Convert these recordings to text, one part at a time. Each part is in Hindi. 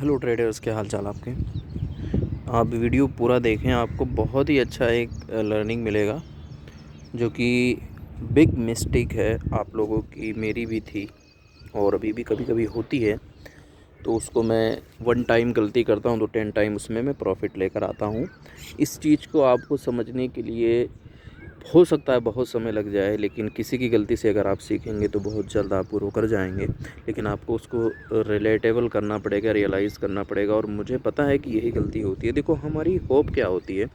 हेलो ट्रेडर्स, क्या हाल चाल आपके। आप वीडियो पूरा देखें, आपको बहुत ही अच्छा एक लर्निंग मिलेगा, जो कि बिग मिस्टेक है आप लोगों की, मेरी भी थी और अभी भी कभी कभी होती है। तो उसको मैं वन टाइम गलती करता हूँ तो 10 टाइम उसमें मैं प्रॉफिट लेकर आता हूँ। इस चीज़ को आपको समझने के लिए हो सकता है बहुत समय लग जाए, लेकिन किसी की गलती से अगर आप सीखेंगे तो बहुत जल्द आप ग्रो कर जाएंगे। लेकिन आपको उसको रिलेटेबल करना पड़ेगा, रियलाइज़ करना पड़ेगा। और मुझे पता है कि यही गलती होती है। देखो, हमारी होप क्या होती है,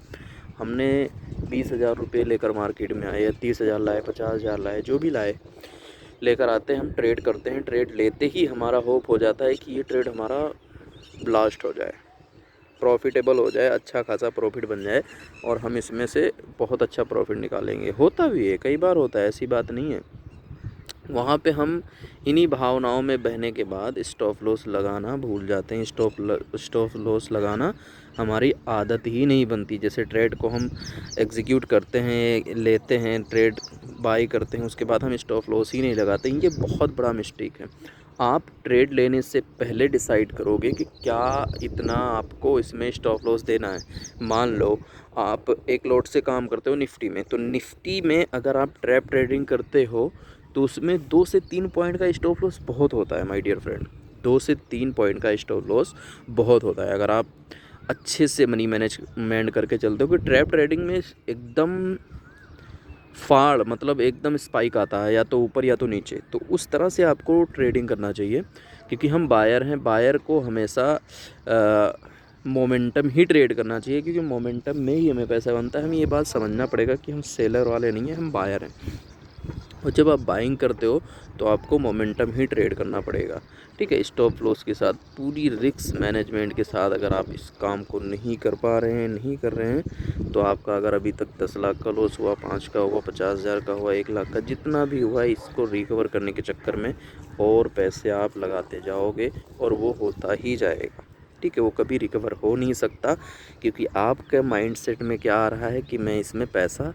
हमने 20,000 रुपये लेकर मार्केट में आए या 30,000 लाए, 50,000 लाए, जो भी लाए लेकर आते हैं, हम ट्रेड करते हैं। ट्रेड लेते ही हमारा होप हो जाता है कि ये ट्रेड हमारा ब्लास्ट हो जाए, प्रॉफिटेबल हो जाए, अच्छा खासा प्रॉफिट बन जाए और हम इसमें से बहुत अच्छा प्रॉफिट निकालेंगे। होता भी है, कई बार होता है, ऐसी बात नहीं है। वहाँ पे हम इन्हीं भावनाओं में बहने के बाद स्टॉप लॉस लगाना भूल जाते हैं। स्टॉप लॉस लगाना हमारी आदत ही नहीं बनती। जैसे ट्रेड को हम एग्जीक्यूट करते हैं, लेते हैं, ट्रेड बाई करते हैं, उसके बाद हम स्टॉप लॉस ही नहीं लगाते। ये बहुत बड़ा मिस्टेक है। आप ट्रेड लेने से पहले डिसाइड करोगे कि क्या इतना आपको इसमें स्टॉप लॉस देना है। मान लो आप एक लॉट से काम करते हो निफ्टी में, तो निफ्टी में अगर आप ट्रैप ट्रेडिंग करते हो तो उसमें 2 से 3 पॉइंट का स्टॉप लॉस बहुत होता है माय डियर फ्रेंड। 2 से 3 पॉइंट का स्टॉप लॉस बहुत होता है अगर आप अच्छे से मनी मैनेजमेंट करके चलते हो। कि ट्रैप ट्रेडिंग में एकदम फाड़, मतलब एकदम स्पाइक आता है, या तो ऊपर या तो नीचे। तो उस तरह से आपको ट्रेडिंग करना चाहिए, क्योंकि हम बायर हैं। बायर को हमेशा मोमेंटम ही ट्रेड करना चाहिए, क्योंकि मोमेंटम में ही हमें पैसा बनता है। हमें ये बात समझना पड़ेगा कि हम सेलर वाले नहीं हैं, हम बायर हैं। और जब आप बाइंग करते हो तो आपको मोमेंटम ही ट्रेड करना पड़ेगा, ठीक है। स्टॉप लॉस के साथ, पूरी रिस्क मैनेजमेंट के साथ अगर आप इस काम को नहीं कर पा रहे हैं, नहीं कर रहे हैं, तो आपका अगर अभी तक 10 लाख का लॉस हुआ, 5 का हुआ, 50,000 का हुआ, 1 लाख का, जितना भी हुआ, इसको रिकवर करने के चक्कर में और पैसे आप लगाते जाओगे और वो होता ही जाएगा, ठीक है। वो कभी रिकवर हो नहीं सकता, क्योंकि आपके माइंडसेट में क्या आ रहा है कि मैं इसमें पैसा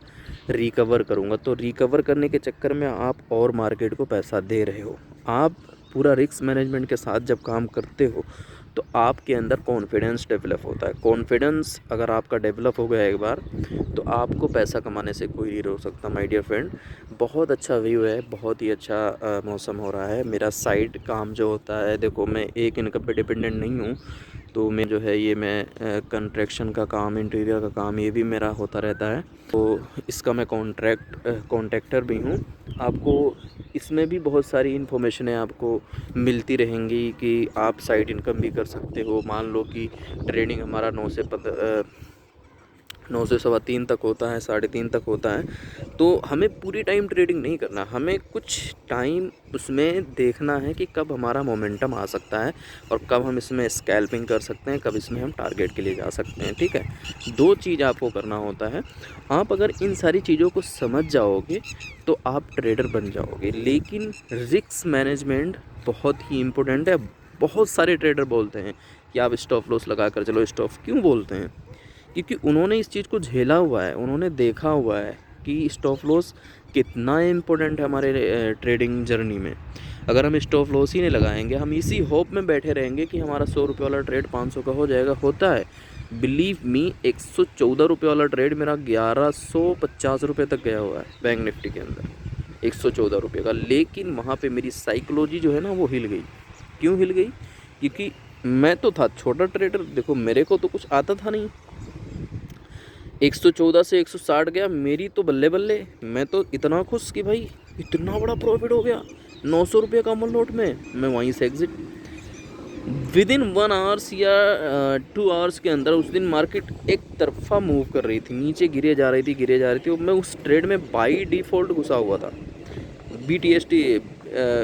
रिकवर करूँगा। तो रिकवर करने के चक्कर में आप और मार्केट को पैसा दे रहे हो। आप पूरा रिस्क मैनेजमेंट के साथ जब काम करते हो तो आपके अंदर कॉन्फिडेंस डेवलप होता है। कॉन्फिडेंस अगर आपका डेवलप हो गया एक बार, तो आपको पैसा कमाने से कोई नहीं रोक सकता माय डियर फ्रेंड। बहुत अच्छा व्यू है, बहुत ही अच्छा मौसम हो रहा है। मेरा साइड काम जो होता है, देखो मैं एक इनकम पे डिपेंडेंट नहीं हूँ। तो मैं जो है ये मैं कंस्ट्रक्शन का काम, इंटीरियर का काम, ये भी मेरा होता रहता है। तो इसका मैं कॉन्ट्रैक्टर भी हूँ। आपको इसमें भी बहुत सारी इन्फॉर्मेशनें आपको मिलती रहेंगी कि आप साइड इनकम भी कर सकते हो। मान लो कि ट्रेडिंग हमारा 9 से सवा 3 तक होता है, 3:30 तक होता है। तो हमें पूरी टाइम ट्रेडिंग नहीं करना, हमें कुछ टाइम उसमें देखना है कि कब हमारा मोमेंटम आ सकता है और कब हम इसमें स्कैल्पिंग कर सकते हैं, कब इसमें हम टारगेट के लिए जा सकते हैं, ठीक है। 2 चीज़ आपको करना होता है। आप अगर इन सारी चीज़ों को समझ जाओगे तो आप ट्रेडर बन जाओगे। लेकिन रिस्क मैनेजमेंट बहुत ही इम्पोर्टेंट है। बहुत सारे ट्रेडर बोलते हैं कि आप स्टॉप लॉस लगा कर चलो। स्टॉप क्यों बोलते हैं? क्योंकि उन्होंने इस चीज़ को झेला हुआ है, उन्होंने देखा हुआ है कि स्टॉप लॉस कितना इम्पोर्टेंट है हमारे ट्रेडिंग जर्नी में। अगर हम स्टॉप लॉस ही नहीं लगाएंगे, हम इसी होप में बैठे रहेंगे कि हमारा 100 रुपये वाला ट्रेड 500 का हो जाएगा। होता है, बिलीव मी, 114 रुपये वाला ट्रेड मेरा 1150 रुपये तक गया हुआ है बैंक निफ्टी के अंदर, 114 रुपये का। लेकिन वहाँ पे मेरी साइकोलॉजी जो है ना, वो हिल गई। क्यों हिल गई? क्योंकि मैं तो था छोटा ट्रेडर, देखो मेरे को तो कुछ आता था नहीं। 114 से 160 गया, मेरी तो बल्ले बल्ले। मैं तो इतना खुश कि भाई इतना बड़ा प्रॉफिट हो गया 900 रुपये का अमल नोट में। मैं वहीं से एग्जिट विद इन 1 आवर्स या 2 आवर्स के अंदर। उस दिन मार्केट एक तरफा मूव कर रही थी, नीचे गिरे जा रही थी। और मैं उस ट्रेड में बाई डिफ़ॉल्ट घुसा हुआ था, BTST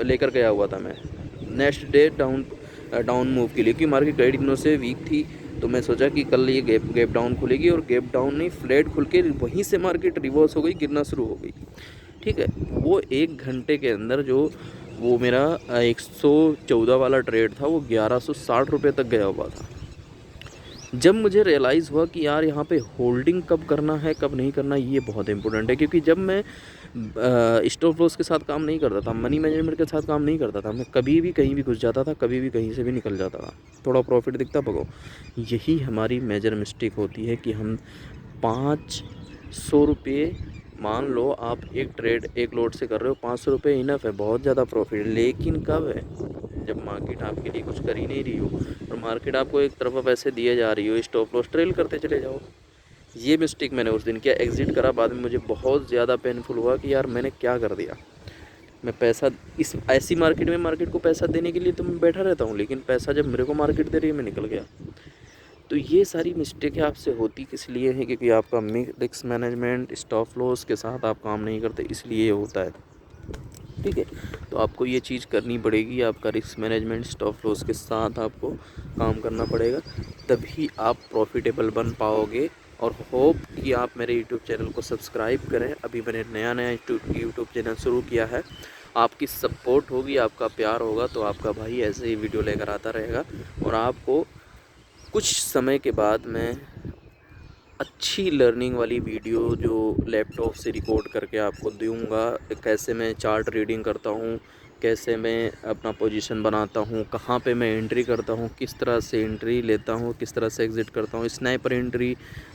लेकर गया हुआ था मैं नेक्स्ट डे डाउन मूव के लिए, क्योंकि मार्केट कई दिनों से वीक थी। तो मैं सोचा कि कल ये गैप डाउन खुलेगी, और गैप डाउन नहीं, फ्लैट खुल के वहीं से मार्केट रिवर्स हो गई, गिरना शुरू हो गई, ठीक है। वो 1 घंटे के अंदर जो वो मेरा 114 वाला ट्रेड था, वो 1160 रुपये तक गया हुआ था। जब मुझे रियलाइज़ हुआ कि यार यहाँ पे होल्डिंग कब करना है कब नहीं करना, ये बहुत इंपॉर्टेंट है। क्योंकि जब मैं स्टॉप लॉस के साथ काम नहीं करता था, मनी मैनेजमेंट के साथ काम नहीं करता था, मैं कभी भी कहीं भी घुस जाता था, कभी भी कहीं से भी निकल जाता था, थोड़ा प्रॉफिट दिखता भगो। यही हमारी मेजर मिस्टेक होती है कि हम 500 रुपये, मान लो आप एक ट्रेड एक लोड से कर रहे हो, 500 रुपये इनफ है, बहुत ज़्यादा प्रॉफिट। लेकिन कब है? जब मार्केट आपके लिए कुछ कर ही नहीं रही हो और मार्केट आपको एक तरफा पैसे दिए जा रही हो, स्टॉप लॉस ट्रेल करते चले जाओ। ये मिस्टेक मैंने उस दिन किया, एग्ज़िट करा। बाद में मुझे बहुत ज़्यादा पेनफुल हुआ कि यार मैंने क्या कर दिया। मैं पैसा इस ऐसी मार्केट में, मार्केट को पैसा देने के लिए तो मैं बैठा रहता हूँ, लेकिन पैसा जब मेरे को मार्केट दे रही है मैं निकल गया। तो ये सारी मिस्टेकें आपसे होती किस लिए हैं? क्योंकि आपका रिस्क मैनेजमेंट स्टॉप लॉस के साथ आप काम नहीं करते, इसलिए ये होता है। ठीक है, तो आपको ये चीज़ करनी पड़ेगी, आपका रिस्क मैनेजमेंट स्टॉप लॉस के साथ आपको काम करना पड़ेगा, तभी आप प्रॉफिटेबल बन पाओगे। और होप कि आप मेरे यूट्यूब चैनल को सब्सक्राइब करें। अभी मैंने नया यूट्यूब चैनल शुरू किया है, आपकी सपोर्ट होगी, आपका प्यार होगा तो आपका भाई ऐसे ही वीडियो लेकर आता रहेगा। और आपको कुछ समय के बाद मैं अच्छी लर्निंग वाली वीडियो जो लैपटॉप से रिकॉर्ड करके आपको दूंगा, कैसे मैं चार्ट रीडिंग करता हूँ, कैसे मैं अपना पोजीशन बनाता हूँ, कहाँ पे मैं एंट्री करता हूँ, किस तरह से एंट्री लेता हूँ, किस तरह से एग्ज़िट करता हूँ, sniper entry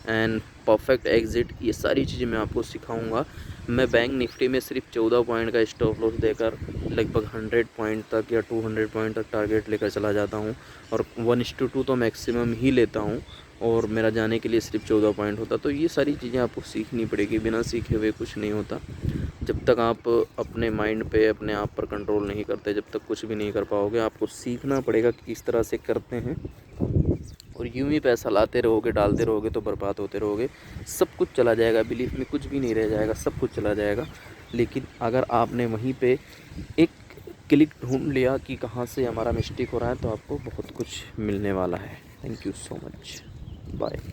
and perfect exit, ये सारी चीज़ें मैं आपको सिखाऊंगा। मैं बैंक निफ्टी में सिर्फ 14 पॉइंट का स्टॉप लॉस देकर लगभग 100 पॉइंट तक या 200 पॉइंट तक टारगेट लेकर चला जाता हूँ, और 1:2 तो मैक्सिमम ही लेता हूँ, और मेरा जाने के लिए सिर्फ 14 पॉइंट होता। तो ये सारी चीज़ें आपको सीखनी पड़ेगी, बिना सीखे हुए कुछ नहीं होता। जब तक आप अपने माइंड पे अपने आप पर कंट्रोल नहीं करते, जब तक कुछ भी नहीं कर पाओगे। आपको सीखना पड़ेगा कि किस तरह से करते हैं, और यूं ही पैसा लाते रहोगे, डालते रहोगे तो बर्बाद होते रहोगे। सब कुछ चला जाएगा, बिलीफ में कुछ भी नहीं रह जाएगा, सब कुछ चला जाएगा। लेकिन अगर आपने वहीं पे एक क्लिक ढूंढ लिया कि कहाँ से हमारा मिस्टेक हो रहा है, तो आपको बहुत कुछ मिलने वाला है। Thank you so much, bye.